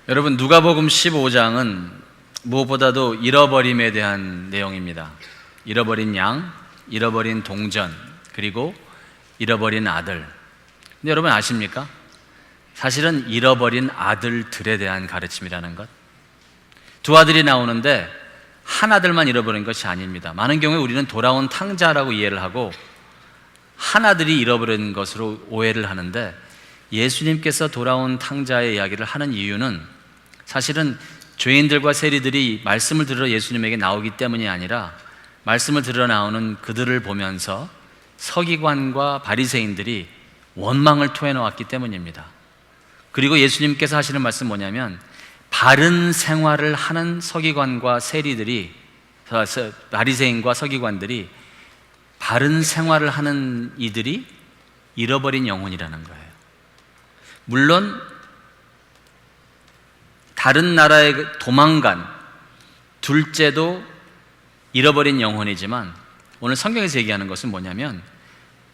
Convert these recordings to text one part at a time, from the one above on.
여러분, 누가복음 15장은 무엇보다도 잃어버림에 대한 내용입니다. 잃어버린 양, 잃어버린 동전, 그리고 잃어버린 아들. 근데 여러분 아십니까? 사실은 잃어버린 아들들에 대한 가르침이라는 것. 두 아들이 나오는데 한 아들만 잃어버린 것이 아닙니다. 많은 경우에 우리는 돌아온 탕자라고 이해를 하고 한 아들이 잃어버린 것으로 오해를 하는데, 예수님께서 돌아온 탕자의 이야기를 하는 이유는 사실은 죄인들과 세리들이 말씀을 들으러 예수님에게 나오기 때문이 아니라, 말씀을 들으러 나오는 그들을 보면서 서기관과 바리새인들이 원망을 토해놓았기 때문입니다. 그리고 예수님께서 하시는 말씀은 뭐냐면, 바른 생활을 하는 서기관과 세리들이, 바리새인과 서기관들이, 바른 생활을 하는 이들이 잃어버린 영혼이라는 거예요. 물론 다른 나라에 도망간 둘째도 잃어버린 영혼이지만, 오늘 성경에서 얘기하는 것은 뭐냐면,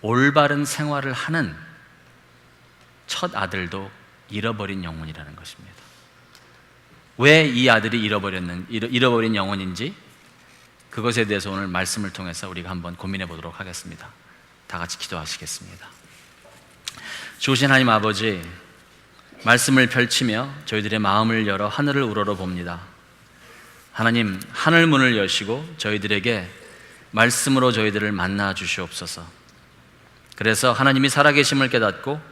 올바른 생활을 하는 첫 아들도 잃어버린 영혼이라는 것입니다. 왜 이 아들이 잃어버린 영혼인지, 그것에 대해서 오늘 말씀을 통해서 우리가 한번 고민해 보도록 하겠습니다. 다 같이 기도하시겠습니다. 주신 하나님 아버지, 말씀을 펼치며 저희들의 마음을 열어 하늘을 우러러 봅니다. 하나님, 하늘 문을 여시고 저희들에게 말씀으로 저희들을 만나 주시옵소서. 그래서 하나님이 살아계심을 깨닫고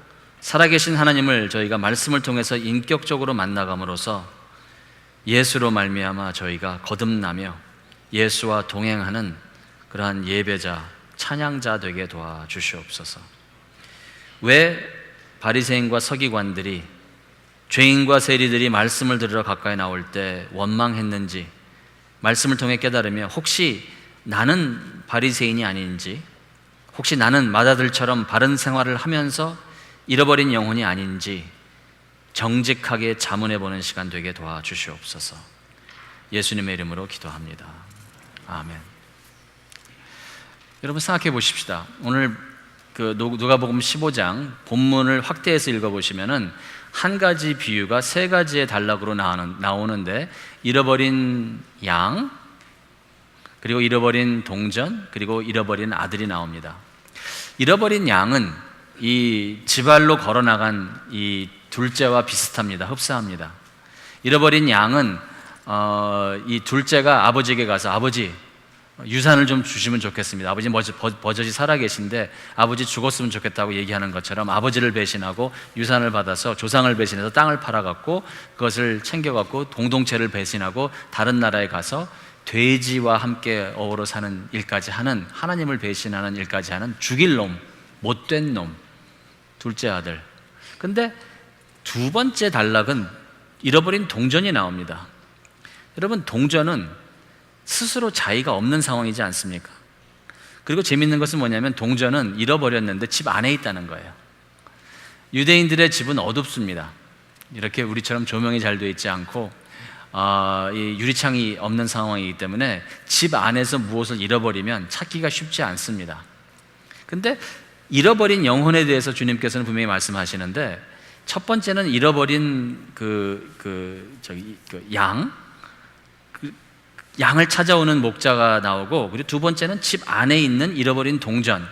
살아계신 하나님을 저희가 말씀을 통해서 인격적으로 만나감으로써 예수로 말미암아 저희가 거듭나며 예수와 동행하는 그러한 예배자, 찬양자 되게 도와주시옵소서. 왜 바리새인과 서기관들이, 죄인과 세리들이 말씀을 들으러 가까이 나올 때 원망했는지 말씀을 통해 깨달으며, 혹시 나는 바리새인이 아닌지, 혹시 나는 마다들처럼 바른 생활을 하면서 잃어버린 영혼이 아닌지 정직하게 자문해보는 시간 되게 도와주시옵소서. 예수님의 이름으로 기도합니다. 아멘. 여러분 생각해 보십시다. 오늘 누가복음 15장 본문을 확대해서 읽어보시면은 한 가지 비유가 세 가지의 단락으로 나오는데, 잃어버린 양, 그리고 잃어버린 동전, 그리고 잃어버린 아들이 나옵니다. 잃어버린 양은 이 지발로 걸어나간 이 둘째와 비슷합니다. 흡사합니다. 잃어버린 양은 이 둘째가 아버지에게 가서, 아버지 유산을 좀 주시면 좋겠습니다. 아버지 버젓이 살아계신데 아버지 죽었으면 좋겠다고 얘기하는 것처럼 아버지를 배신하고 유산을 받아서 조상을 배신해서 땅을 팔아갖고 그것을 챙겨갖고 공동체를 배신하고 다른 나라에 가서 돼지와 함께 어우러 사는 일까지 하는, 하나님을 배신하는 일까지 하는 죽일 놈, 못된 놈, 둘째 아들. 근데 두 번째 단락은 잃어버린 동전이 나옵니다. 여러분, 동전은 스스로 자의가 없는 상황이지 않습니까? 그리고 재밌는 것은 뭐냐면, 동전은 잃어버렸는데 집 안에 있다는 거예요. 유대인들의 집은 어둡습니다. 이렇게 우리처럼 조명이 잘 되어 있지 않고 이 유리창이 없는 상황이기 때문에 집 안에서 무엇을 잃어버리면 찾기가 쉽지 않습니다. 근데 잃어버린 영혼에 대해서 주님께서는 분명히 말씀하시는데, 첫 번째는 잃어버린 양을 찾아오는 목자가 나오고, 그리고 두 번째는 집 안에 있는 잃어버린 동전.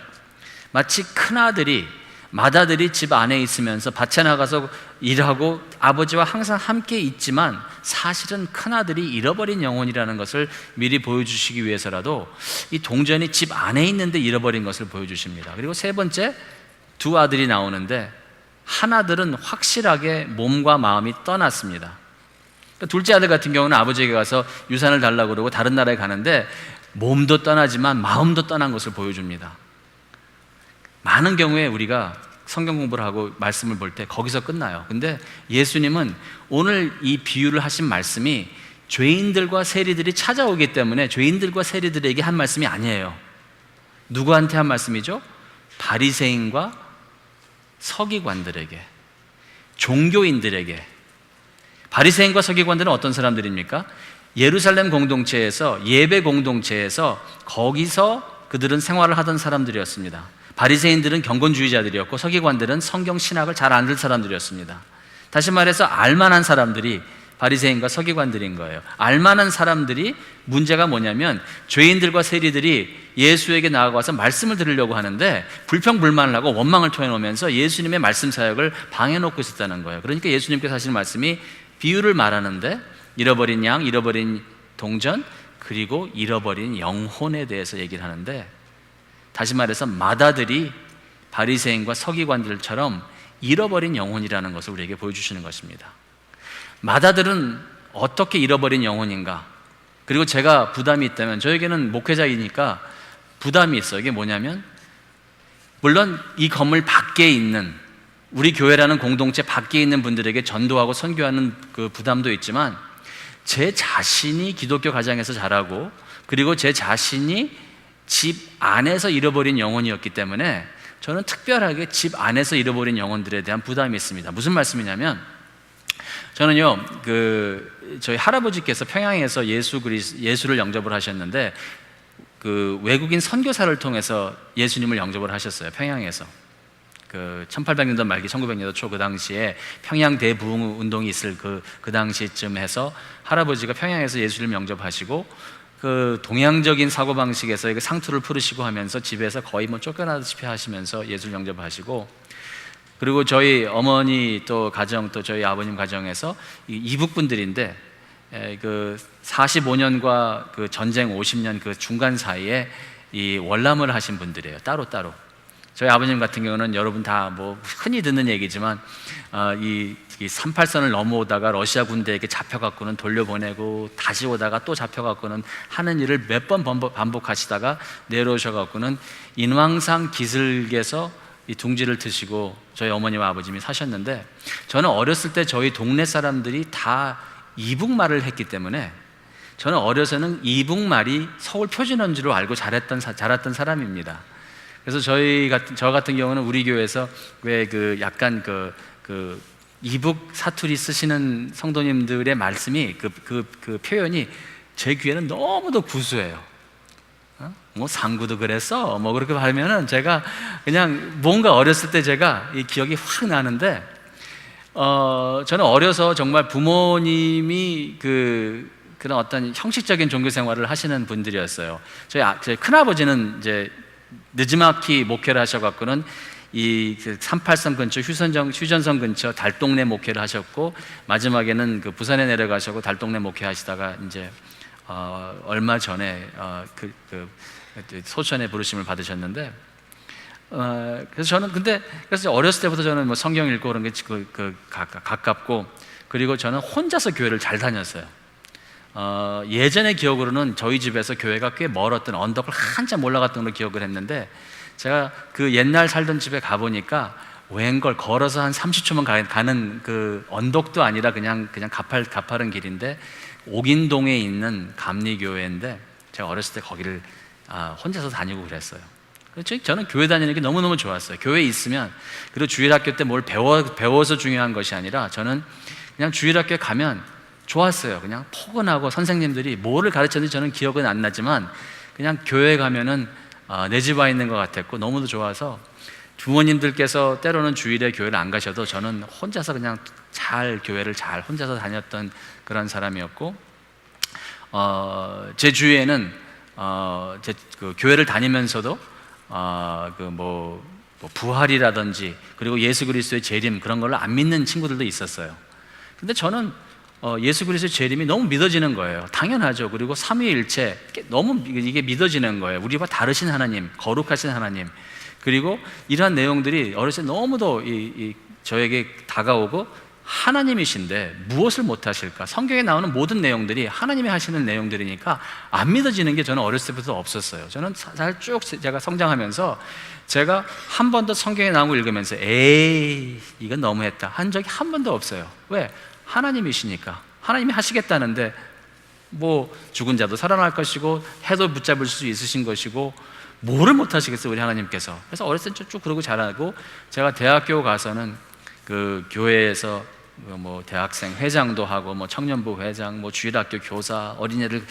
마치 큰아들이, 맏아들이 집 안에 있으면서 밭에 나가서 일하고 아버지와 항상 함께 있지만 사실은 큰아들이 잃어버린 영혼이라는 것을 미리 보여주시기 위해서라도 이 동전이 집 안에 있는데 잃어버린 것을 보여주십니다. 그리고 세 번째, 두 아들이 나오는데, 한 아들은 확실하게 몸과 마음이 떠났습니다. 둘째 아들 같은 경우는 아버지에게 가서 유산을 달라고 그러고 다른 나라에 가는데 몸도 떠나지만 마음도 떠난 것을 보여줍니다. 많은 경우에 우리가 성경 공부를 하고 말씀을 볼 때 거기서 끝나요. 근데 예수님은 오늘 이 비유를 하신 말씀이 죄인들과 세리들이 찾아오기 때문에 죄인들과 세리들에게 한 말씀이 아니에요. 누구한테 한 말씀이죠? 바리새인과 서기관들에게, 종교인들에게. 바리새인과 서기관들은 어떤 사람들입니까? 예루살렘 공동체에서, 예배 공동체에서, 거기서 그들은 생활을 하던 사람들이었습니다. 바리새인들은 경건주의자들이었고 서기관들은 성경 신학을 잘 안 들 사람들이었습니다. 다시 말해서 알만한 사람들이 바리새인과 서기관들인 거예요. 알만한 사람들이, 문제가 뭐냐면 죄인들과 세리들이 예수에게 나아가서 말씀을 들으려고 하는데 불평불만을 하고 원망을 토해놓으면서 예수님의 말씀 사역을 방해놓고 있었다는 거예요. 그러니까 예수님께서 하시는 말씀이 비유를 말하는데 잃어버린 양, 잃어버린 동전, 그리고 잃어버린 영혼에 대해서 얘기를 하는데, 다시 말해서 마다들이 바리새인과 서기관들처럼 잃어버린 영혼이라는 것을 우리에게 보여주시는 것입니다. 마다들은 어떻게 잃어버린 영혼인가? 그리고 제가 부담이 있다면, 저에게는 목회자이니까 부담이 있어요. 이게 뭐냐면, 물론 이 건물 밖에 있는, 우리 교회라는 공동체 밖에 있는 분들에게 전도하고 선교하는 그 부담도 있지만, 제 자신이 기독교 가정에서 자라고, 그리고 제 자신이 집 안에서 잃어버린 영혼이었기 때문에 저는 특별하게 집 안에서 잃어버린 영혼들에 대한 부담이 있습니다. 무슨 말씀이냐면, 저는요, 저희 할아버지께서 평양에서 예수를 영접을 하셨는데, 외국인 선교사를 통해서 예수님을 영접을 하셨어요. 평양에서. 1800년도 말기 1900년도 초 그 당시에 평양 대부흥 운동이 있을 그 당시쯤 해서 할아버지가 평양에서 예수님을 영접하시고, 동양적인 사고방식에서 상투를 풀으시고 하면서 집에서 거의 쫓겨나다시피 하시면서 예수를 영접하시고, 그리고 저희 어머니 또 가정, 또 저희 아버님 가정에서 이북 분들인데, 45년과 전쟁 50년 중간 사이에 이 월남을 하신 분들이에요. 따로따로. 저희 아버님 같은 경우는 여러분 다 흔히 듣는 얘기지만, 이 38선을 넘어오다가 러시아 군대에게 잡혀갖고는 돌려보내고, 다시 오다가 또 잡혀갖고는 하는 일을 몇 번 반복하시다가 내려오셔갖고는 인왕산 기슭에서 이 둥지를 트시고 저희 어머니와 아버님이 사셨는데, 저는 어렸을 때 저희 동네 사람들이 다 이북말을 했기 때문에 저는 어려서는 이북말이 서울 표준어인 줄 알고 자랐던 사람입니다. 그래서 저 같은 경우는 우리 교회에서 왜 약간 이북 사투리 쓰시는 성도님들의 말씀이 그 표현이 제 귀에는 너무도 구수해요. 상구도 그랬어? 그렇게 하면은 제가 그냥 뭔가 어렸을 때 제가 이 기억이 확 나는데, 저는 어려서 정말 부모님이 그런 어떤 형식적인 종교 생활을 하시는 분들이었어요. 저희 큰아버지는 이제 느지막이 목회를 하셔갖고는 이 38선 근처 휴전선 근처 달동네 목회를 하셨고, 마지막에는 부산에 내려가시고 달동네 목회하시다가 이제 얼마 전에 소천의 부르심을 받으셨는데, 그래서 저는 그래서 어렸을 때부터 저는 성경 읽고 그런 게 가깝고, 그리고 저는 혼자서 교회를 잘 다녔어요. 예전의 기억으로는 저희 집에서 교회가 꽤 멀었던, 언덕을 한참 올라갔던 걸로 기억을 했는데, 제가 옛날 살던 집에 가보니까 웬걸 걸어서 한 30초만 가는 언덕도 아니라 그냥 가파른 길인데, 옥인동에 있는 감리교회인데, 제가 어렸을 때 거기를 혼자서 다니고 그랬어요. 저는 교회 다니는 게 너무너무 좋았어요. 교회에 있으면, 그리고 주일학교 때 뭘 배워서 중요한 것이 아니라, 저는 그냥 주일학교에 가면 좋았어요. 그냥 포근하고, 선생님들이 뭐를 가르쳤는지 저는 기억은 안 나지만 그냥 교회에 가면은 내 집 와 있는 것 같았고, 너무도 좋아서 부모님들께서 때로는 주일에 교회를 안 가셔도 저는 혼자서 그냥 교회를 잘 혼자서 다녔던 그런 사람이었고, 제 주위에는 교회를 다니면서도 부활이라든지, 그리고 예수 그리스도의 재림, 그런 걸 안 믿는 친구들도 있었어요. 근데 저는 예수 그리스도의 재림이 너무 믿어지는 거예요. 당연하죠. 그리고 삼위일체 너무 이게 믿어지는 거예요. 우리와 다르신 하나님, 거룩하신 하나님, 그리고 이러한 내용들이 어렸을 때 너무도 저에게 다가오고, 하나님이신데 무엇을 못하실까? 성경에 나오는 모든 내용들이 하나님이 하시는 내용들이니까 안 믿어지는 게 저는 어렸을 때부터 없었어요. 저는 사실 쭉 제가 성장하면서 제가 한 번도 성경에 나온 거 읽으면서 에이 이건 너무했다 한 적이 한 번도 없어요. 왜? 하나님이시니까. 하나님이 하시겠다는데 죽은 자도 살아날 것이고 해도 붙잡을 수 있으신 것이고 뭐를 못 하시겠어요, 우리 하나님께서. 그래서 어렸을 때 쭉 그러고 자라고, 제가 대학교 가서는 교회에서 대학생 회장도 하고, 청년부 회장, 주일학교 교사, 어린애들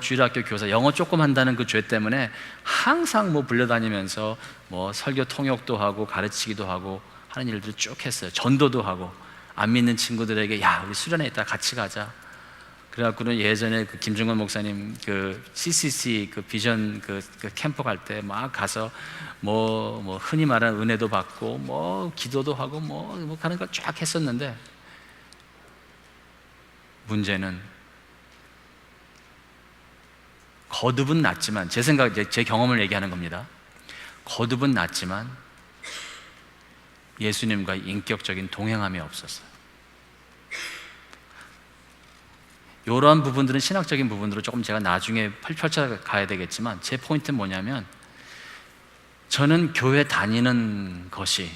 주일학교 교사, 영어 조금 한다는 그 죄 때문에 항상 불려다니면서 설교 통역도 하고 가르치기도 하고 하는 일들을 쭉 했어요. 전도도 하고 안 믿는 친구들에게 야, 우리 수련회 있다 같이 가자. 그래갖고는 예전에 그 김중건 목사님 그 CCC 그 비전 그 캠프 갈 때 막 가서 뭐 흔히 말하는 은혜도 받고 뭐 기도도 하고 뭐 하는 거 쫙 했었는데, 문제는 거듭은 났지만, 제 생각, 제 경험을 얘기하는 겁니다. 거듭은 났지만 예수님과 인격적인 동행함이 없었어요. 이러한 부분들은 신학적인 부분으로 조금 제가 나중에 펼쳐 가야 되겠지만, 제 포인트는 뭐냐면, 저는 교회 다니는 것이,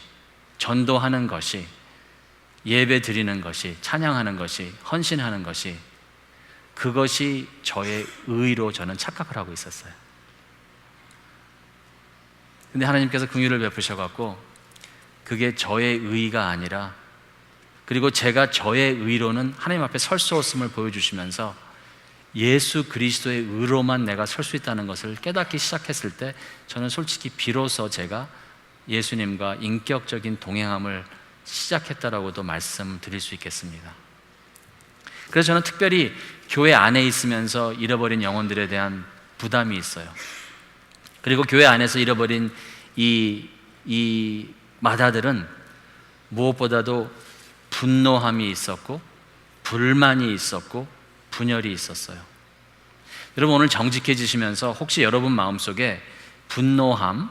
전도하는 것이, 예배 드리는 것이, 찬양하는 것이, 헌신하는 것이, 그것이 저의 의로 저는 착각을 하고 있었어요. 근데 하나님께서 긍휼을 베푸셔갖고 그게 저의 의가 아니라, 그리고 제가 저의 의로는 하나님 앞에 설 수 없음을 보여주시면서 예수 그리스도의 의로만 내가 설 수 있다는 것을 깨닫기 시작했을 때, 저는 솔직히 비로소 제가 예수님과 인격적인 동행함을 시작했다라고도 말씀드릴 수 있겠습니다. 그래서 저는 특별히 교회 안에 있으면서 잃어버린 영혼들에 대한 부담이 있어요. 그리고 교회 안에서 잃어버린 이 마다들은 무엇보다도 분노함이 있었고, 불만이 있었고, 분열이 있었어요. 여러분, 오늘 정직해지시면서 혹시 여러분 마음속에 분노함,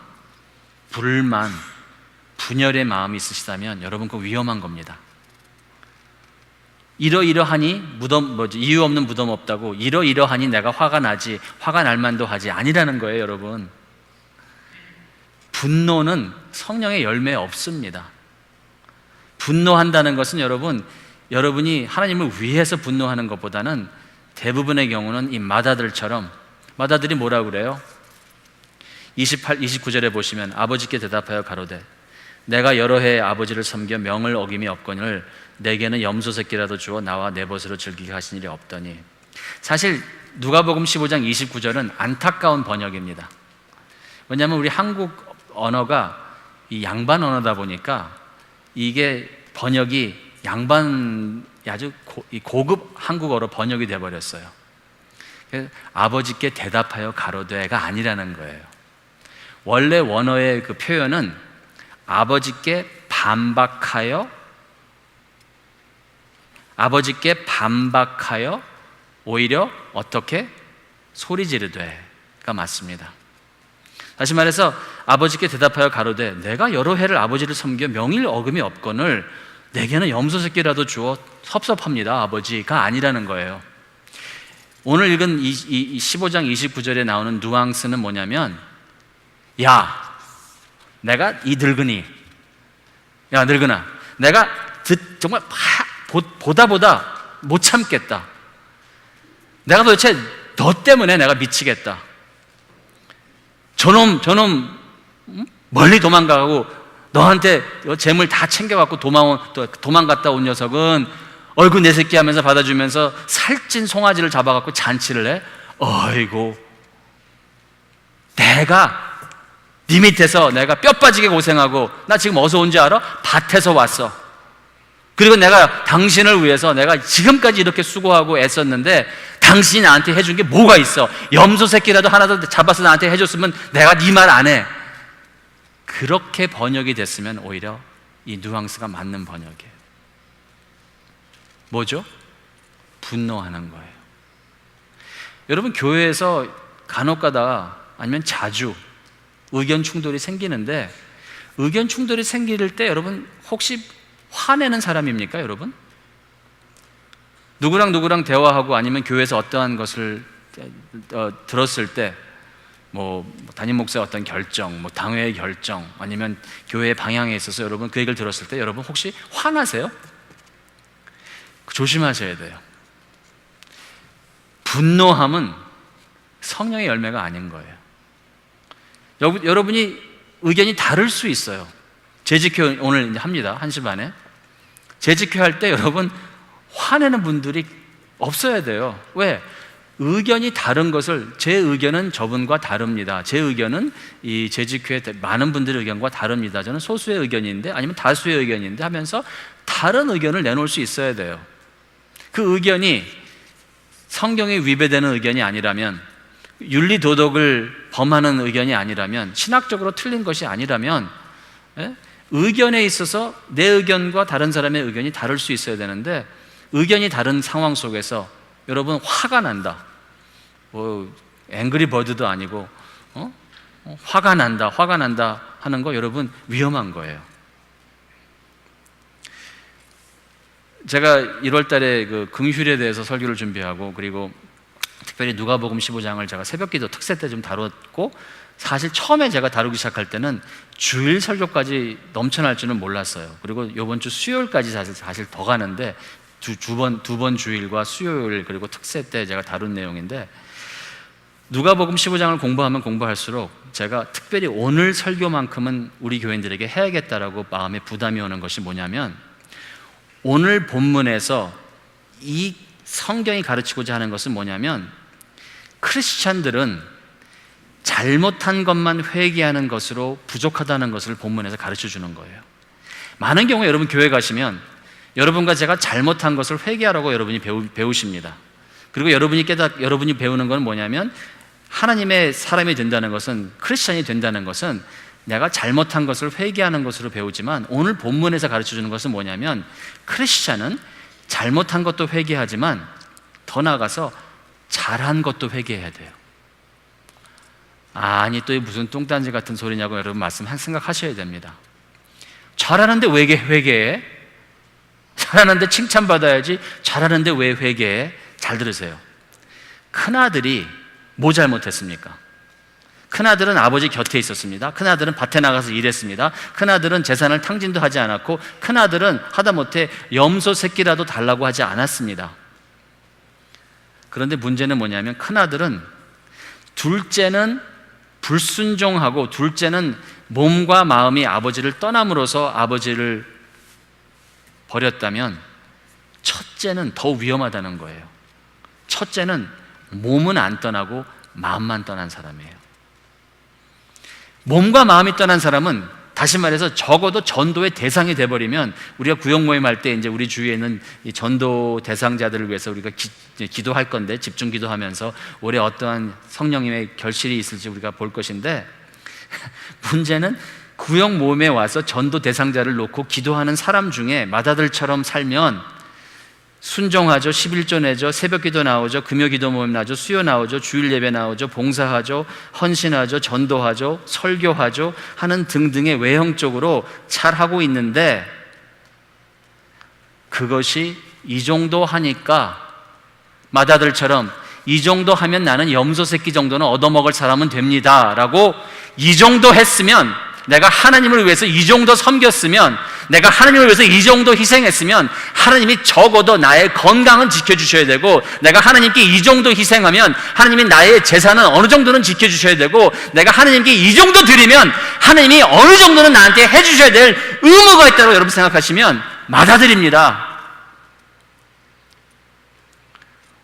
불만, 분열의 마음이 있으시다면 여러분 그거 위험한 겁니다. 이러이러하니 이유 없는 무덤 없다고, 이러이러하니 내가 화가 나지, 화가 날 만도 하지, 아니라는 거예요. 여러분, 분노는 성령의 열매에 없습니다. 분노한다는 것은 여러분이 하나님을 위해서 분노하는 것보다는 대부분의 경우는 이 마다들처럼, 마다들이 뭐라고 그래요? 29절에 보시면 아버지께 대답하여 가로되 내가 여러 해 아버지를 섬겨 명을 어김이 없거늘 내게는 염소 새끼라도 주어 나와 내 벗으로 즐기게 하신 일이 없더니. 사실 누가복음 15장 29절은 안타까운 번역입니다. 왜냐하면 우리 한국 언어가 이 양반 언어다 보니까 이게 번역이 아주 고급 한국어로 번역이 돼버렸어요. 아버지께 대답하여 가로되가 아니라는 거예요. 원래 원어의 그 표현은 아버지께 반박하여 오히려 어떻게 소리 지르되가 맞습니다. 다시 말해서 아버지께 대답하여 가로되 내가 여러 해를 아버지를 섬겨 명일 어금이 없거늘 내게는 염소 새끼라도 주어 섭섭합니다 아버지가 아니라는 거예요. 오늘 읽은 이 15장 29절에 나오는 누앙스는 뭐냐면, 야, 내가 이 늙은이, 야 늙은아, 내가 정말 보다 못 참겠다. 내가 도대체 너 때문에 내가 미치겠다. 저놈 멀리 도망가고 너한테 재물 다 챙겨갖고 도망갔다 온 녀석은 얼굴 내 새끼 하면서 받아주면서 살찐 송아지를 잡아갖고 잔치를 해. 어이고, 내가 네 밑에서 내가 뼈 빠지게 고생하고, 나 지금 어디서 온지 알아? 밭에서 왔어. 그리고 내가 당신을 위해서 내가 지금까지 이렇게 수고하고 애썼는데 당신이 나한테 해준 게 뭐가 있어? 염소 새끼라도 하나 더 잡아서 나한테 해줬으면 내가 네 말 안 해. 그렇게 번역이 됐으면 오히려 이 뉘앙스가 맞는 번역이에요. 뭐죠? 분노하는 거예요. 여러분, 교회에서 간혹가다 아니면 자주 의견 충돌이 생기는데, 의견 충돌이 생길 때 여러분 혹시 화내는 사람입니까? 여러분? 누구랑 대화하고 아니면 교회에서 어떠한 것을 들었을 때, 담임 목사의 어떤 결정, 당회의 결정, 아니면 교회의 방향에 있어서 여러분 그 얘기를 들었을 때 여러분 혹시 화나세요? 조심하셔야 돼요. 분노함은 성령의 열매가 아닌 거예요. 여러분이 의견이 다를 수 있어요. 재직회 오늘 이제 합니다. 1시 반에. 재직회 할 때 여러분 화내는 분들이 없어야 돼요. 왜? 의견이 다른 것을, 제 의견은 저분과 다릅니다, 제 의견은 이 재직회 많은 분들의 의견과 다릅니다, 저는 소수의 의견인데 아니면 다수의 의견인데 하면서 다른 의견을 내놓을 수 있어야 돼요. 그 의견이 성경에 위배되는 의견이 아니라면, 윤리 도덕을 범하는 의견이 아니라면, 신학적으로 틀린 것이 아니라면, 의견에 있어서 내 의견과 다른 사람의 의견이 다를 수 있어야 되는데, 의견이 다른 상황 속에서 여러분 화가 난다, 앵그리 버드도 아니고 화가 난다 하는 거 여러분 위험한 거예요. 제가 1월 달에 그 긍휼에 대해서 설교를 준비하고, 그리고 특별히 누가복음 15장을 제가 새벽기도 특세 때 좀 다뤘고, 사실 처음에 제가 다루기 시작할 때는 주일 설교까지 넘쳐날 줄은 몰랐어요. 그리고 이번 주 수요일까지 사실 더 가는데, 두 번 주일과 수요일 그리고 특세 때 제가 다룬 내용인데, 누가복음 15장을 공부하면 공부할수록 제가 특별히 오늘 설교만큼은 우리 교인들에게 해야겠다라고 마음에 부담이 오는 것이 뭐냐면, 오늘 본문에서 이 성경이 가르치고자 하는 것은 뭐냐면, 크리스찬들은 잘못한 것만 회개하는 것으로 부족하다는 것을 본문에서 가르쳐 주는 거예요. 많은 경우에 여러분 교회 가시면 여러분과 제가 잘못한 것을 회개하라고 여러분이 배우십니다. 그리고 여러분이 배우는 건 뭐냐면, 하나님의 사람이 된다는 것은, 크리스찬이 된다는 것은 내가 잘못한 것을 회개하는 것으로 배우지만, 오늘 본문에서 가르쳐 주는 것은 뭐냐면, 크리스찬은 잘못한 것도 회개하지만 더 나아가서 잘한 것도 회개해야 돼요. 아니 또 무슨 뚱딴지 같은 소리냐고 여러분 생각하셔야 됩니다. 잘하는데 왜 회개해? 잘하는데 칭찬받아야지, 잘하는데 왜 회개해? 잘 들으세요. 큰아들이 뭐 잘못했습니까? 큰아들은 아버지 곁에 있었습니다. 큰아들은 밭에 나가서 일했습니다. 큰아들은 재산을 탕진도 하지 않았고, 큰아들은 하다못해 염소 새끼라도 달라고 하지 않았습니다. 그런데 문제는 뭐냐면, 큰아들은, 둘째는 불순종하고 둘째는 몸과 마음이 아버지를 떠남으로써 아버지를 버렸다면, 첫째는 더 위험하다는 거예요. 첫째는 몸은 안 떠나고 마음만 떠난 사람이에요. 몸과 마음이 떠난 사람은, 다시 말해서 적어도 전도의 대상이 돼버리면, 우리가 구역 모임할 때 이제 우리 주위에 있는 이 전도 대상자들을 위해서 우리가 기도할 건데, 집중 기도하면서 올해 어떠한 성령님의 결실이 있을지 우리가 볼 것인데, 문제는 구역 모임에 와서 전도 대상자를 놓고 기도하는 사람 중에 맏아들처럼 살면 순종하죠, 11조 내죠, 새벽기도 나오죠, 금요기도 모임 나죠, 수요 나오죠, 주일 예배 나오죠, 봉사하죠, 헌신하죠, 전도하죠, 설교하죠 하는 등등의 외형적으로 잘하고 있는데, 그것이 이 정도 하니까 맏아들처럼 이 정도 하면 나는 염소 새끼 정도는 얻어먹을 사람은 됩니다 라고, 이 정도 했으면, 내가 하나님을 위해서 이 정도 섬겼으면, 내가 하나님을 위해서 이 정도 희생했으면 하나님이 적어도 나의 건강은 지켜주셔야 되고, 내가 하나님께 이 정도 희생하면 하나님이 나의 재산은 어느 정도는 지켜주셔야 되고, 내가 하나님께 이 정도 드리면 하나님이 어느 정도는 나한테 해주셔야 될 의무가 있다고 여러분 생각하시면 맏아들입니다.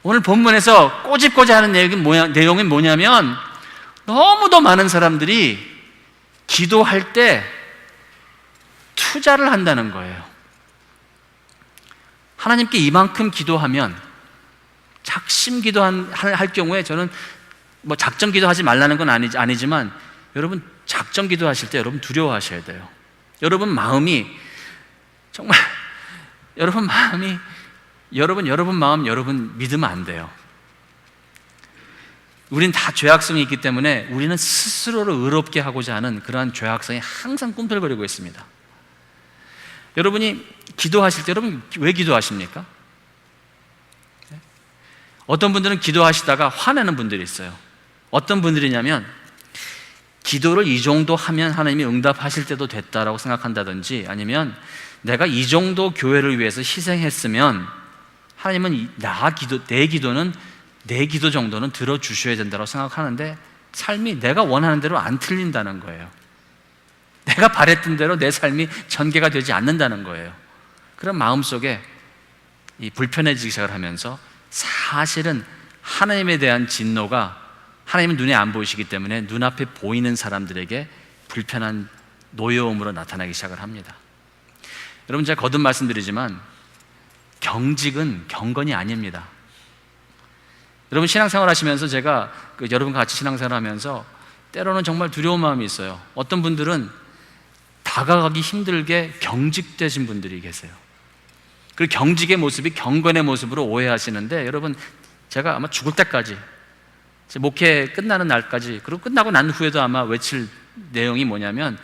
오늘 본문에서 꼬집고자 하는 내용이 뭐냐면, 너무도 많은 사람들이 기도할 때 투자를 한다는 거예요. 하나님께 이만큼 기도하면, 작심 기도할 경우에, 저는 뭐 작정 기도하지 말라는 건 아니지만, 여러분 작정 기도하실 때 여러분 두려워하셔야 돼요. 여러분 마음이 정말, 여러분 마음 여러분 믿으면 안 돼요. 우린 다 죄악성이 있기 때문에 우리는 스스로를 의롭게 하고자 하는 그러한 죄악성이 항상 꿈틀거리고 있습니다. 여러분이 기도하실 때 여러분 왜 기도하십니까? 어떤 분들은 기도하시다가 화내는 분들이 있어요. 어떤 분들이냐면, 기도를 이 정도 하면 하나님이 응답하실 때도 됐다라고 생각한다든지, 아니면 내가 이 정도 교회를 위해서 희생했으면 하나님은 내 기도 정도는 들어주셔야 된다고 생각하는데, 삶이 내가 원하는 대로 안 틀린다는 거예요. 내가 바랬던 대로 내 삶이 전개가 되지 않는다는 거예요. 그런 마음속에 이 불편해지기 시작을 하면서, 사실은 하나님에 대한 진노가 하나님은 눈에 안 보이시기 때문에 눈앞에 보이는 사람들에게 불편한 노여움으로 나타나기 시작을 합니다. 여러분, 제가 거듭 말씀드리지만 경직은 경건이 아닙니다. 여러분, 신앙생활 하시면서 제가 여러분과 같이 신앙생활 하면서 때로는 정말 두려운 마음이 있어요. 어떤 분들은 다가가기 힘들게 경직되신 분들이 계세요. 그 경직의 모습이 경건의 모습으로 오해하시는데, 여러분, 제가 아마 죽을 때까지, 제 목회 끝나는 날까지, 그리고 끝나고 난 후에도 아마 외칠 내용이 뭐냐면,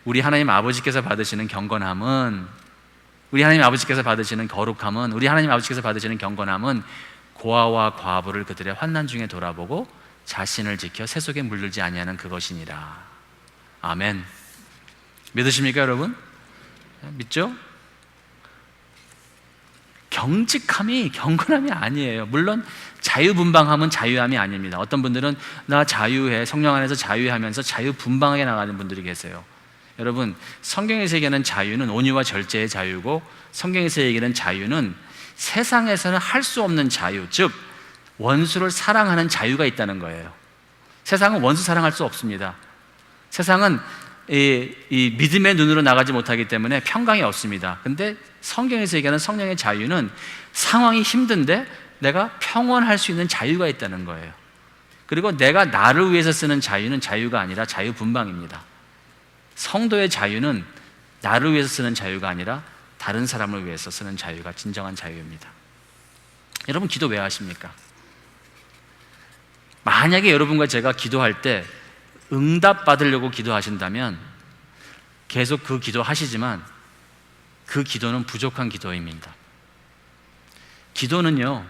우리 하나님 아버지께서 받으시는 경건함은, 우리 하나님 아버지께서 받으시는 거룩함은, 우리 하나님 아버지께서 받으시는 경건함은 고아와 과부를 그들의 환난 중에 돌아보고 자신을 지켜 새 속에 물들지 아니하는 그것이니라. 아멘. 믿으십니까, 여러분? 믿죠? 경직함이 경건함이 아니에요. 물론 자유분방함은 자유함이 아닙니다. 어떤 분들은 나 자유해, 성령 안에서 자유해 하면서 자유분방하게 나가는 분들이 계세요. 여러분, 성경에서 얘기하는 자유는 온유와 절제의 자유고, 성경에서 얘기하는 자유는 세상에서는 할 수 없는 자유, 즉 원수를 사랑하는 자유가 있다는 거예요. 세상은 원수 사랑할 수 없습니다. 세상은 이 믿음의 눈으로 나가지 못하기 때문에 평강이 없습니다. 근데 성경에서 얘기하는 성령의 자유는 상황이 힘든데 내가 평온할 수 있는 자유가 있다는 거예요. 그리고 내가 나를 위해서 쓰는 자유는 자유가 아니라 자유분방입니다. 성도의 자유는 나를 위해서 쓰는 자유가 아니라 다른 사람을 위해서 쓰는 자유가 진정한 자유입니다. 여러분, 기도 왜 하십니까? 만약에 여러분과 제가 기도할 때 응답 받으려고 기도하신다면 계속 그 기도 하시지만 그 기도는 부족한 기도입니다. 기도는요,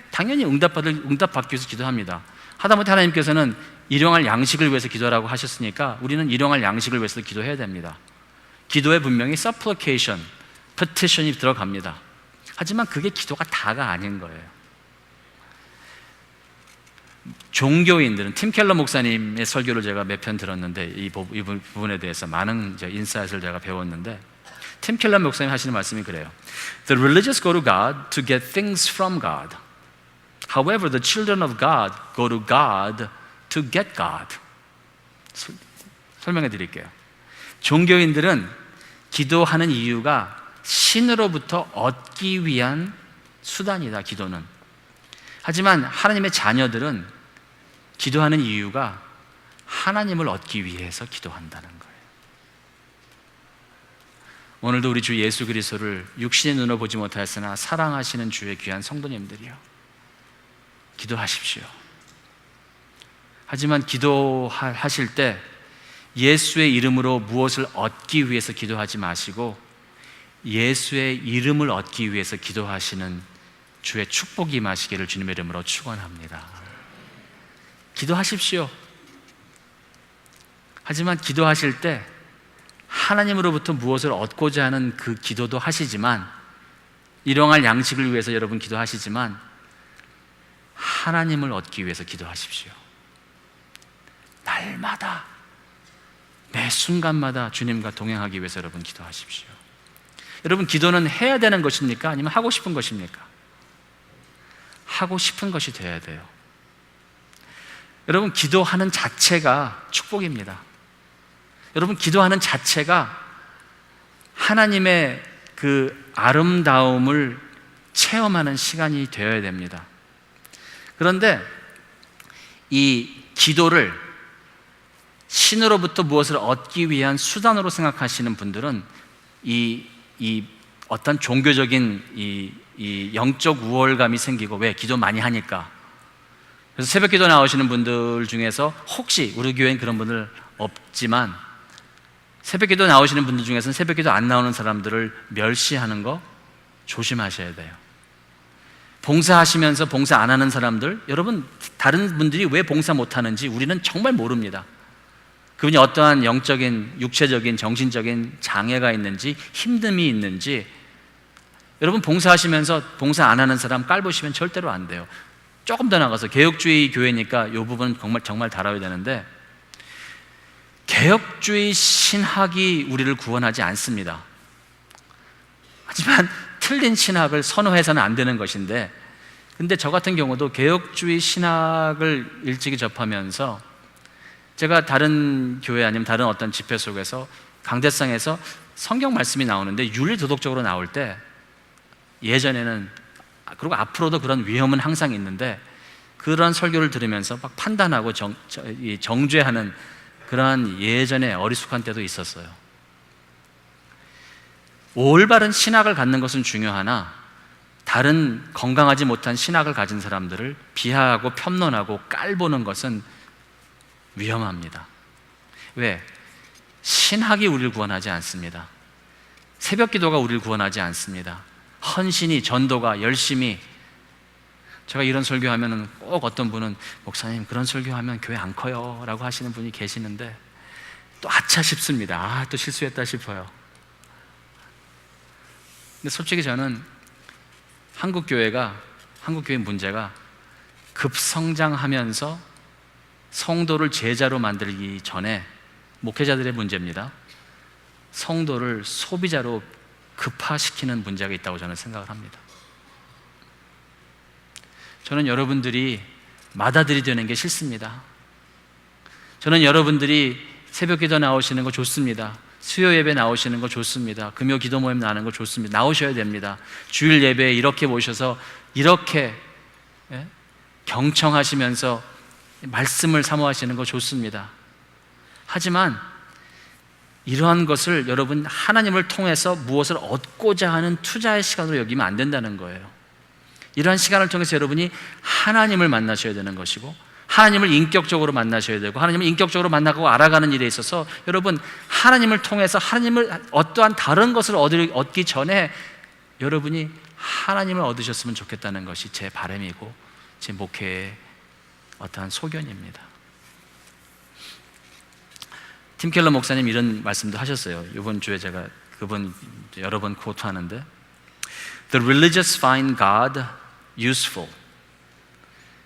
당연히 응답 받기 위해서 기도합니다. 하다못해 하나님께서는 일용할 양식을 위해서 기도하라고 하셨으니까 우리는 일용할 양식을 위해서 기도해야 됩니다. 기도에 분명히 supplication, petition이 들어갑니다. 하지만 그게 기도가 다가 아닌 거예요. 종교인들은, 팀 켈러 목사님의 설교를 제가 몇 편 들었는데 이 부분에 대해서 많은 인사이트를 제가 배웠는데, 팀 켈러 목사님 하시는 말씀이 그래요. The religious go to God to get things from God. However, the children of God go to God to get God. 설명해 드릴게요. 종교인들은 기도하는 이유가 신으로부터 얻기 위한 수단이다, 기도는. 하지만 하나님의 자녀들은 기도하는 이유가 하나님을 얻기 위해서 기도한다는 거예요. 오늘도 우리 주 예수 그리스도를 육신의 눈으로 보지 못하였으나 사랑하시는 주의 귀한 성도님들이요, 기도하십시오. 하지만 기도하실 때 예수의 이름으로 무엇을 얻기 위해서 기도하지 마시고 예수의 이름을 얻기 위해서 기도하시는 주의 축복이 임하시기를 주님의 이름으로 축원합니다. 기도하십시오. 하지만 기도하실 때 하나님으로부터 무엇을 얻고자 하는 그 기도도 하시지만, 일용할 양식을 위해서 여러분 기도하시지만 하나님을 얻기 위해서 기도하십시오. 날마다 매 순간마다 주님과 동행하기 위해서 여러분 기도하십시오. 여러분, 기도는 해야 되는 것입니까? 아니면 하고 싶은 것입니까? 하고 싶은 것이 되어야 돼요. 여러분, 기도하는 자체가 축복입니다. 여러분, 기도하는 자체가 하나님의 그 아름다움을 체험하는 시간이 되어야 됩니다. 그런데 이 기도를 신으로부터 무엇을 얻기 위한 수단으로 생각하시는 분들은 이 어떤 종교적인 이 영적 우월감이 생기고, 왜? 기도 많이 하니까. 그래서 새벽 기도 나오시는 분들 중에서, 혹시 우리 교회엔 그런 분들 없지만 새벽 기도 나오시는 분들 중에서는 새벽 기도 안 나오는 사람들을 멸시하는 거 조심하셔야 돼요. 봉사하시면서 봉사 안 하는 사람들, 여러분, 다른 분들이 왜 봉사 못 하는지 우리는 정말 모릅니다. 그분이 어떠한 영적인, 육체적인, 정신적인 장애가 있는지, 힘듦이 있는지. 여러분, 봉사하시면서 봉사 안 하는 사람 깔보시면 절대로 안 돼요. 조금 더 나가서, 개혁주의 교회니까 이 부분은 정말 다뤄야 되는데, 개혁주의 신학이 우리를 구원하지 않습니다. 하지만 틀린 신학을 선호해서는 안 되는 것인데, 근데 저 같은 경우도 개혁주의 신학을 일찍이 접하면서 제가 다른 교회 아니면 다른 어떤 집회 속에서 강대상에서 성경 말씀이 나오는데 윤리도덕적으로 나올 때 예전에는, 그리고 앞으로도 그런 위험은 항상 있는데, 그런 설교를 들으면서 막 판단하고 정죄하는 그러한 예전에 어리숙한 때도 있었어요. 올바른 신학을 갖는 것은 중요하나 다른 건강하지 못한 신학을 가진 사람들을 비하하고 편론하고 깔보는 것은 위험합니다. 왜? 신학이 우리를 구원하지 않습니다. 새벽 기도가 우리를 구원하지 않습니다. 헌신이, 전도가, 열심히. 제가 이런 설교하면 꼭 어떤 분은 목사님 그런 설교하면 교회 안 커요 라고 하시는 분이 계시는데 또 아차 싶습니다. 또 실수했다 싶어요. 근데 솔직히 저는 한국 교회 문제가 급성장하면서 성도를 제자로 만들기 전에 목회자들의 문제입니다. 성도를 소비자로 급화시키는 문제가 있다고 저는 생각을 합니다. 저는 여러분들이 맏아들이 되는 게 싫습니다. 저는 여러분들이 새벽 기도 나오시는 거 좋습니다. 수요 예배 나오시는 거 좋습니다. 금요 기도 모임 나는 거 좋습니다. 나오셔야 됩니다. 주일 예배에 이렇게 모셔서 이렇게 경청하시면서 말씀을 사모하시는 거 좋습니다. 하지만 이러한 것을 여러분 하나님을 통해서 무엇을 얻고자 하는 투자의 시간으로 여기면 안 된다는 거예요. 이러한 시간을 통해서 여러분이 하나님을 만나셔야 되는 것이고, 하나님을 인격적으로 만나셔야 되고, 하나님을 인격적으로 만나고 알아가는 일에 있어서 여러분 하나님을 통해서 하나님을 어떠한 다른 것을 얻기 전에 여러분이 하나님을 얻으셨으면 좋겠다는 것이 제 바람이고 제 목회의 어떠한 소견입니다. 팀 켈러 목사님 이런 말씀도 하셨어요. 이번 주에 제가 그분 여러 번 코트하는데, The religious find God useful,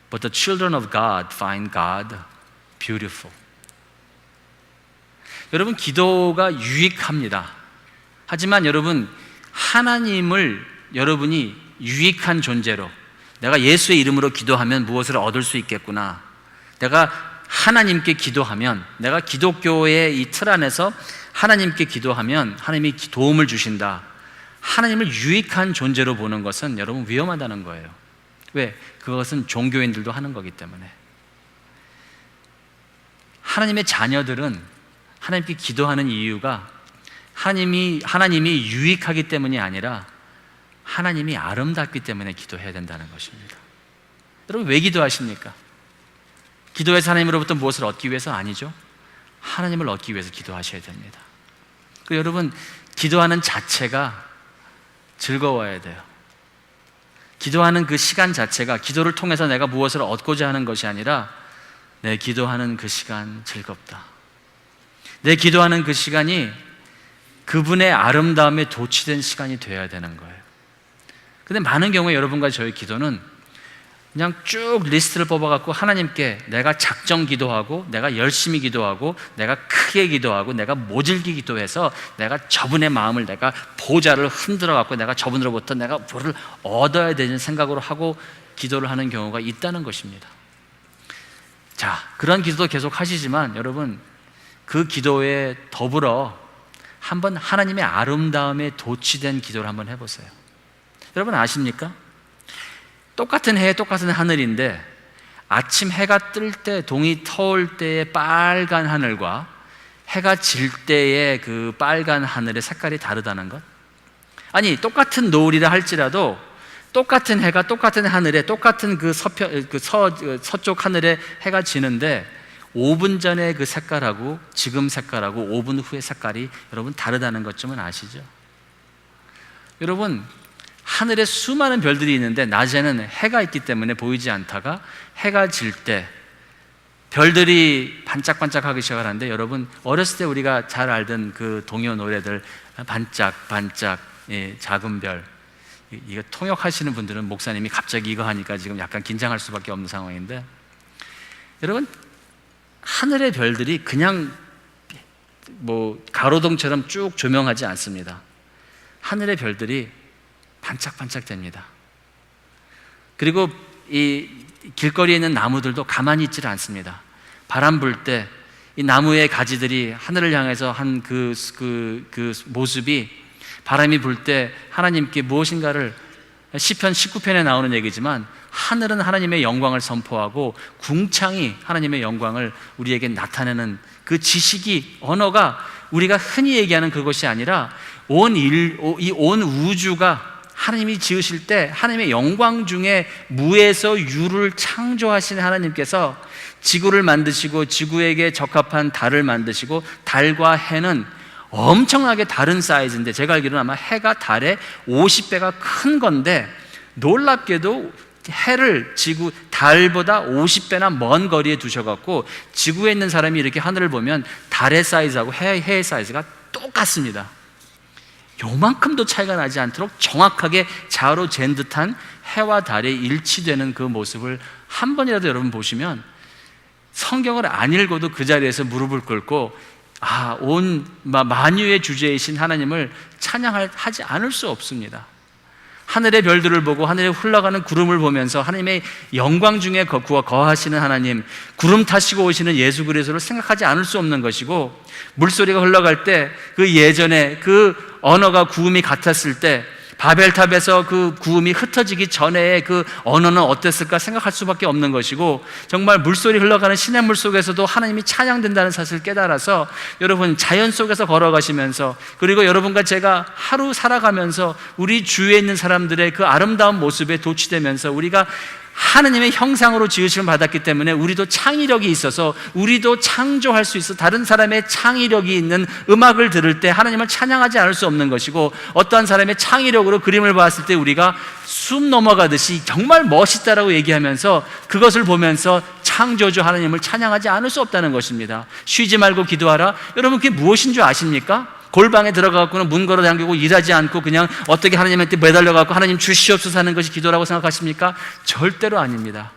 but the children of God find God beautiful. 여러분 기도가 유익합니다. 하지만 여러분 하나님을 여러분이 유익한 존재로, 내가 예수의 이름으로 기도하면 무엇을 얻을 수 있겠구나, 내가 하나님께 기도하면, 내가 기독교의 이 틀 안에서 하나님께 기도하면 하나님이 도움을 주신다, 하나님을 유익한 존재로 보는 것은 여러분 위험하다는 거예요. 왜? 그것은 종교인들도 하는 거기 때문에. 하나님의 자녀들은 하나님께 기도하는 이유가 하나님이 유익하기 때문이 아니라 하나님이 아름답기 때문에 기도해야 된다는 것입니다. 여러분 왜 기도하십니까? 기도해서 하나님으로부터 무엇을 얻기 위해서 아니죠. 하나님을 얻기 위해서 기도하셔야 됩니다. 그리고 여러분 기도하는 자체가 즐거워야 돼요. 기도하는 그 시간 자체가, 기도를 통해서 내가 무엇을 얻고자 하는 것이 아니라 내 기도하는 그 시간 즐겁다, 내 기도하는 그 시간이 그분의 아름다움에 도취된 시간이 되어야 되는 거예요. 근데 많은 경우에 여러분과 저의 기도는 그냥 쭉 리스트를 뽑아갖고 하나님께 내가 작정 기도하고, 내가 열심히 기도하고, 내가 크게 기도하고, 내가 모질게 기도해서 내가 저분의 마음을, 내가 보좌를 흔들어갖고 내가 저분으로부터 내가 뭐를 얻어야 되는 생각으로 하고 기도를 하는 경우가 있다는 것입니다. 자, 그런 기도도 계속 하시지만 여러분 그 기도에 더불어 한번 하나님의 아름다움에 도취된 기도를 한번 해보세요. 여러분 아십니까? 똑같은 해에 똑같은 하늘인데 아침 해가 뜰 때, 동이 터올 때의 빨간 하늘과 해가 질 때의 그 빨간 하늘의 색깔이 다르다는 것. 아니 똑같은 노을이라 할지라도 똑같은 해가 똑같은 하늘에, 똑같은 서쪽 하늘에 해가 지는데 5분 전에 그 색깔하고 지금 색깔하고 5분 후의 색깔이 여러분 다르다는 것 좀은 아시죠? 여러분 하늘에 수많은 별들이 있는데 낮에는 해가 있기 때문에 보이지 않다가 해가 질 때 별들이 반짝반짝하기 시작하는데, 여러분 어렸을 때 우리가 잘 알던 그 동요 노래들, 반짝반짝, 작은 별, 이거 통역하시는 분들은 목사님이 갑자기 이거 하니까 지금 약간 긴장할 수밖에 없는 상황인데, 여러분 하늘의 별들이 그냥 뭐 가로등처럼 쭉 조명하지 않습니다. 하늘의 별들이 반짝반짝 됩니다. 그리고 이 길거리에 있는 나무들도 가만히 있질 않습니다. 바람 불 때 이 나무의 가지들이 하늘을 향해서 한 그 모습이 바람이 불 때 하나님께 무엇인가를, 시편 19편에 나오는 얘기지만 하늘은 하나님의 영광을 선포하고 궁창이 하나님의 영광을 우리에게 나타내는 그 지식이, 언어가 우리가 흔히 얘기하는 그것이 아니라 이 온 우주가 하나님이 지으실 때 하나님의 영광 중에 무에서 유를 창조하신 하나님께서 지구를 만드시고 지구에게 적합한 달을 만드시고, 달과 해는 엄청나게 다른 사이즈인데, 제가 알기로는 아마 해가 달의 50배가 큰 건데, 놀랍게도 해를 달보다 50배나 먼 거리에 두셔갖고 지구에 있는 사람이 이렇게 하늘을 보면 달의 사이즈하고 해의 사이즈가 똑같습니다. 요만큼도 차이가 나지 않도록 정확하게 좌우로 잰 듯한 해와 달이 일치되는 그 모습을 한 번이라도 여러분 보시면, 성경을 안 읽어도 그 자리에서 무릎을 꿇고 온 만유의 주제이신 하나님을 찬양하지 않을 수 없습니다. 하늘의 별들을 보고 하늘에 흘러가는 구름을 보면서 하나님의 영광 중에 거하시는 하나님, 구름 타시고 오시는 예수 그리스도를 생각하지 않을 수 없는 것이고, 물소리가 흘러갈 때 그 예전에 그 언어가 구음이 같았을 때 바벨탑에서 그 구음이 흩어지기 전에 그 언어는 어땠을까 생각할 수밖에 없는 것이고, 정말 물소리 흘러가는 시냇물 속에서도 하나님이 찬양된다는 사실을 깨달아서 여러분 자연 속에서 걸어가시면서, 그리고 여러분과 제가 하루 살아가면서 우리 주위에 있는 사람들의 그 아름다운 모습에 도취되면서, 우리가 하나님의 형상으로 지으심을 받았기 때문에 우리도 창의력이 있어서 우리도 창조할 수 있어, 다른 사람의 창의력이 있는 음악을 들을 때 하나님을 찬양하지 않을 수 없는 것이고, 어떠한 사람의 창의력으로 그림을 봤을 때 우리가 숨 넘어가듯이 정말 멋있다라고 얘기하면서 그것을 보면서 창조주 하나님을 찬양하지 않을 수 없다는 것입니다. 쉬지 말고 기도하라. 여러분 그게 무엇인 줄 아십니까? 골방에 들어가고는 문 걸어 잠그고 일하지 않고 그냥 어떻게 하나님한테 매달려갖고 하나님 주시옵소서 하는 것이 기도라고 생각하십니까? 절대로 아닙니다.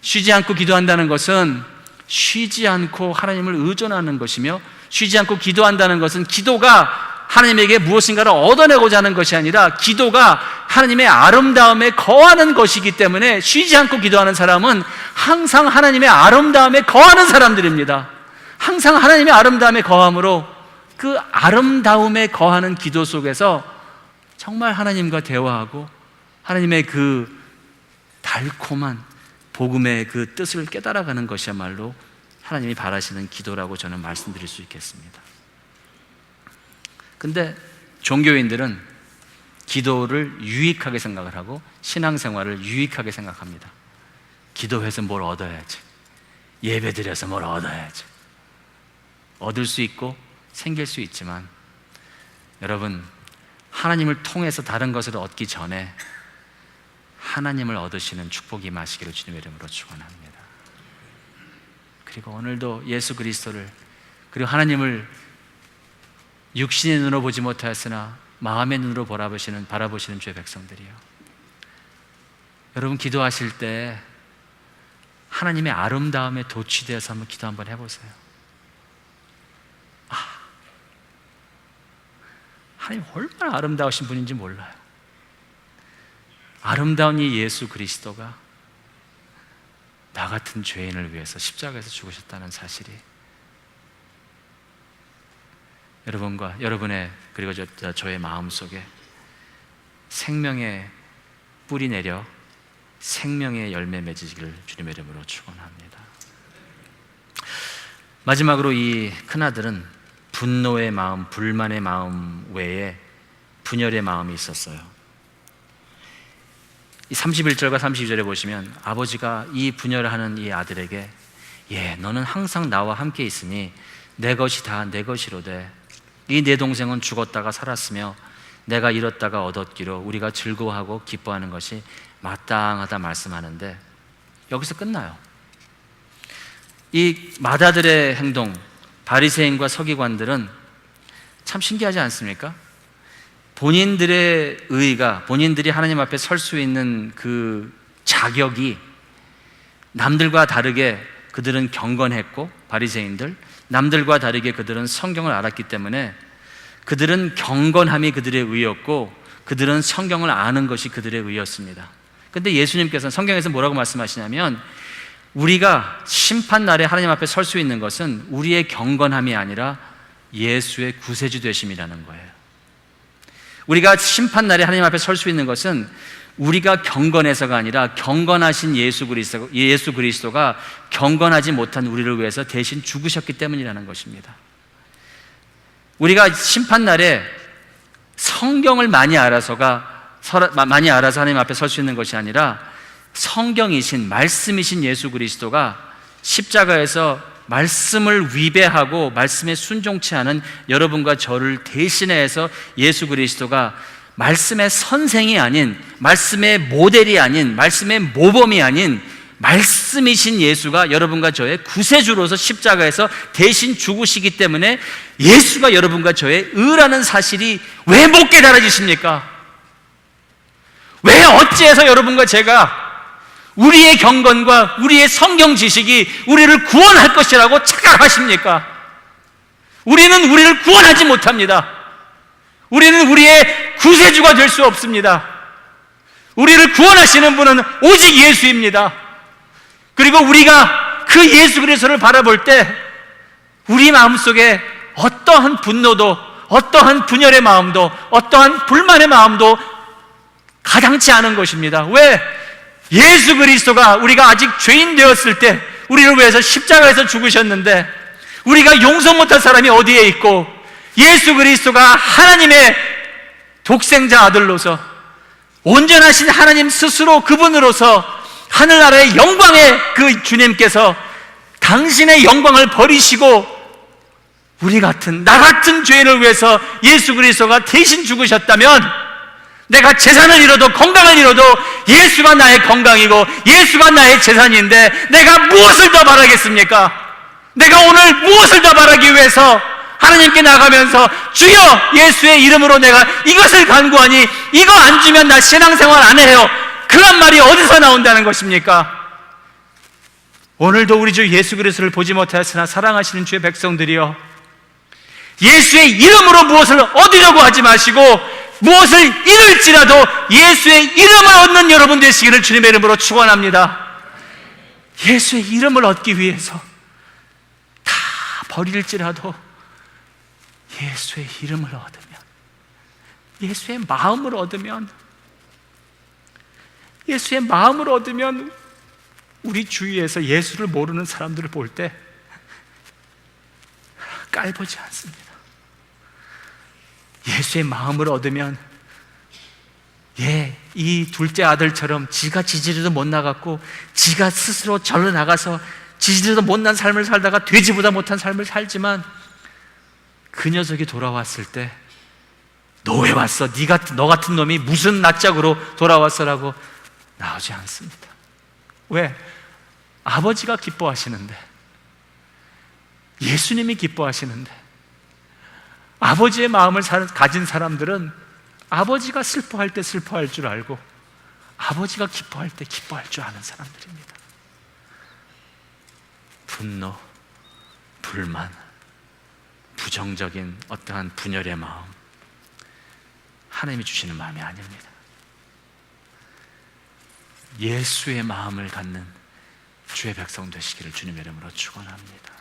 쉬지 않고 기도한다는 것은 쉬지 않고 하나님을 의존하는 것이며, 쉬지 않고 기도한다는 것은 기도가 하나님에게 무엇인가를 얻어내고자 하는 것이 아니라 기도가 하나님의 아름다움에 거하는 것이기 때문에, 쉬지 않고 기도하는 사람은 항상 하나님의 아름다움에 거하는 사람들입니다. 항상 하나님의 아름다움에 거함으로 그 아름다움에 거하는 기도 속에서 정말 하나님과 대화하고 하나님의 그 달콤한 복음의 그 뜻을 깨달아가는 것이야말로 하나님이 바라시는 기도라고 저는 말씀드릴 수 있겠습니다. 근데 종교인들은 기도를 유익하게 생각을 하고 신앙생활을 유익하게 생각합니다. 기도해서 뭘 얻어야지, 예배드려서 뭘 얻어야지. 얻을 수 있고 생길 수 있지만, 여러분 하나님을 통해서 다른 것을 얻기 전에 하나님을 얻으시는 축복이 임하시기를 주님의 이름으로 축원합니다. 그리고 오늘도 예수 그리스도를, 그리고 하나님을 육신의 눈으로 보지 못하였으나 마음의 눈으로 바라보시는 주의 백성들이요, 여러분 기도하실 때 하나님의 아름다움에 도취되어서 한번 기도 한번 해보세요. 하나님 얼마나 아름다우신 분인지 몰라요. 아름다운 이 예수 그리스도가 나 같은 죄인을 위해서 십자가에서 죽으셨다는 사실이 여러분과 여러분의, 그리고 저의 마음속에 생명의 뿌리 내려 생명의 열매 맺으시기를 주님의 이름으로 축원합니다. 마지막으로 이 큰아들은 분노의 마음, 불만의 마음 외에 분열의 마음이 있었어요. 31절과 32절에 보시면 아버지가 이 분열을 하는 이 아들에게, 너는 항상 나와 함께 있으니 내 것이 다 내 것이로되 이 내 동생은 죽었다가 살았으며 내가 잃었다가 얻었기로 우리가 즐거워하고 기뻐하는 것이 마땅하다 말씀하는데, 여기서 끝나요. 이 맏아들의 행동, 바리새인과 서기관들은 참 신기하지 않습니까? 본인들의 의의가, 본인들이 하나님 앞에 설 수 있는 그 자격이 남들과 다르게 그들은 경건했고, 바리새인들 남들과 다르게 그들은 성경을 알았기 때문에 그들은 경건함이 그들의 의였고 그들은 성경을 아는 것이 그들의 의였습니다. 근데 예수님께서는 성경에서 뭐라고 말씀하시냐면 우리가 심판날에 하나님 앞에 설 수 있는 것은 우리의 경건함이 아니라 예수의 구세주 되심이라는 거예요. 우리가 심판날에 하나님 앞에 설 수 있는 것은 우리가 경건해서가 아니라 경건하신 예수 그리스도가 경건하지 못한 우리를 위해서 대신 죽으셨기 때문이라는 것입니다. 우리가 심판날에 성경을 많이 알아서 하나님 앞에 설 수 있는 것이 아니라 성경이신 말씀이신 예수 그리스도가 십자가에서 말씀을 위배하고 말씀에 순종치 않은 여러분과 저를 대신해서 예수 그리스도가 말씀의 선생이 아닌, 말씀의 모델이 아닌, 말씀의 모범이 아닌 말씀이신 예수가 여러분과 저의 구세주로서 십자가에서 대신 죽으시기 때문에 예수가 여러분과 저의 의라는 사실이 왜 못 깨달아지십니까? 왜 어찌해서 여러분과 제가 우리의 경건과 우리의 성경 지식이 우리를 구원할 것이라고 착각하십니까? 우리는 우리를 구원하지 못합니다. 우리는 우리의 구세주가 될 수 없습니다. 우리를 구원하시는 분은 오직 예수입니다. 그리고 우리가 그 예수 그리스도를 바라볼 때 우리 마음속에 어떠한 분노도, 어떠한 분열의 마음도, 어떠한 불만의 마음도 가당치 않은 것입니다. 왜? 예수 그리스도가 우리가 아직 죄인 되었을 때 우리를 위해서 십자가에서 죽으셨는데 우리가 용서 못한 사람이 어디에 있고 예수 그리스도가 하나님의 독생자 아들로서 온전하신 하나님 스스로 그분으로서 하늘나라의 영광의 그 주님께서 당신의 영광을 버리시고 우리 같은 나 같은 죄인을 위해서 예수 그리스도가 대신 죽으셨다면 내가 재산을 잃어도 건강을 잃어도 예수가 나의 건강이고 예수가 나의 재산인데 내가 무엇을 더 바라겠습니까? 내가 오늘 무엇을 더 바라기 위해서 하나님께 나가면서 주여 예수의 이름으로 내가 이것을 간구하니 이거 안 주면 나 신앙생활 안 해요. 그런 말이 어디서 나온다는 것입니까? 오늘도 우리 주 예수 그리스도를 보지 못하였으나 사랑하시는 주의 백성들이여, 예수의 이름으로 무엇을 얻으려고 하지 마시고 무엇을 잃을지라도 예수의 이름을 얻는 여러분 되시기를 주님의 이름으로 축원합니다. 예수의 이름을 얻기 위해서 다 버릴지라도 예수의 이름을 얻으면, 예수의 마음을 얻으면, 예수의 마음을 얻으면 우리 주위에서 예수를 모르는 사람들을 볼 때 깔보지 않습니다. 예수의 마음을 얻으면 이 둘째 아들처럼 지가 지지리도 못 나갔고 지가 스스로 절로 나가서 지지리도 못난 삶을 살다가 돼지보다 못한 삶을 살지만 그 녀석이 돌아왔을 때 너 왜 왔어? 너 같은 놈이 무슨 낯짝으로 돌아왔어라고 나오지 않습니다. 왜? 아버지가 기뻐하시는데, 예수님이 기뻐하시는데, 아버지의 마음을 가진 사람들은 아버지가 슬퍼할 때 슬퍼할 줄 알고 아버지가 기뻐할 때 기뻐할 줄 아는 사람들입니다. 분노, 불만, 부정적인 어떠한 분열의 마음, 하나님이 주시는 마음이 아닙니다. 예수의 마음을 갖는 주의 백성 되시기를 주님의 이름으로 축원합니다.